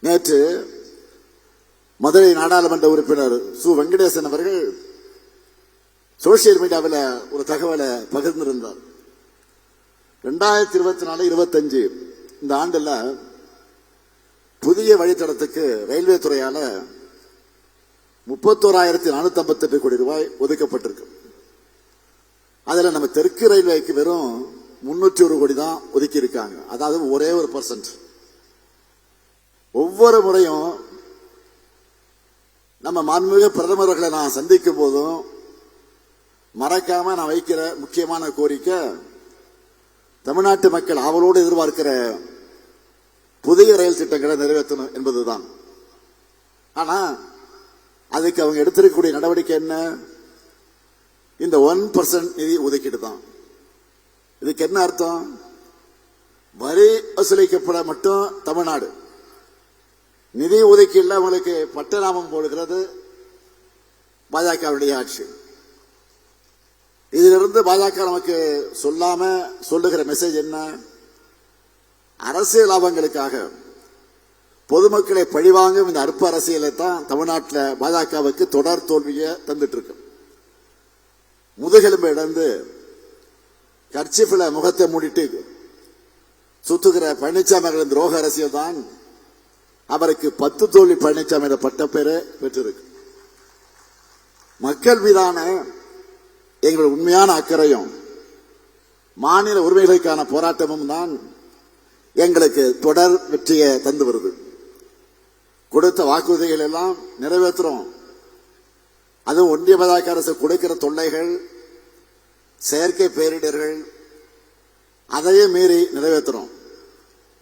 நேற்று மதுரை நாடாளுமன்ற உறுப்பினர் சு வெங்கடேசன் அவர்கள் சோசியல் மீடியாவில் ஒரு தகவலை பகிர்ந்திருந்தார். 2024-25 இந்த ஆண்டுல புதிய வழித்தடத்துக்கு ரயில்வே துறையால 31,458 கோடி ரூபாய் ஒதுக்கப்பட்டிருக்கு. அதுல நம்ம தெற்கு ரயில்வேக்கு வெறும் 301 கோடி தான் ஒதுக்கி இருக்காங்க. அதாவது ஒரே 1%. ஒவ்வொரு முறையும் நம்ம மாண்புமிகு பிரதமர்களை நான் சந்திக்கும் போதும் மறக்காம நான் வைக்கிற முக்கியமான கோரிக்கை, தமிழ்நாட்டு மக்கள் ஆவலோடு எதிர்பார்க்கிற புதிய ரயில் திட்டங்களை நிறைவேற்றணும் என்பதுதான். ஆனா அதுக்கு அவங்க எடுத்திருக்கக்கூடிய நடவடிக்கை என்ன? இந்த 1% நிதி ஒதுக்கீடு தான். இதுக்கு என்ன அர்த்தம்? வரி வசூலிக்கப்பட மட்டும் தமிழ்நாடு, நிதி ஒதுக்கீடுல அவங்களுக்கு பட்டநாமம் போடுகிறது பாஜகவுடைய ஆட்சி. இதிலிருந்து பாஜக நமக்கு சொல்லாம சொல்லுகிற மெசேஜ் என்ன? அரசியல் லாபங்களுக்காக பொதுமக்களை பழிவாங்கும் இந்த அற்ப அரசியலை தான் தமிழ்நாட்டில் பாஜகவுக்கு தொடர் தோல்வியை தந்துட்டு இருக்கு. முதுகெலும்பு இழந்து கர்ச்சிஃபில் முகத்தை மூடிட்டு சுத்துகிற பழனிசாமி அவர்களின் துரோக அரசியல் தான் அவருக்கு 10 தோல்வி பழனிசாமி என்ற பட்டப்பேரை பெற்றிருக்கு. மக்கள் மீதான எங்கள் உண்மையான அக்கறையும் மாநில உரிமைகளுக்கான போராட்டமும் தான் எங்களுக்கு தொடர் வெற்றியை தந்து வருது. கொடுத்த வாக்குறுதிகள் எல்லாம் நிறைவேற்றுறோம். அதுவும் ஒன்றிய பாஜக அரசு கொடுக்கிற தொல்லைகள், செயற்கை பேரிடர்கள், அதையே மீறி நிறைவேற்றுறோம்.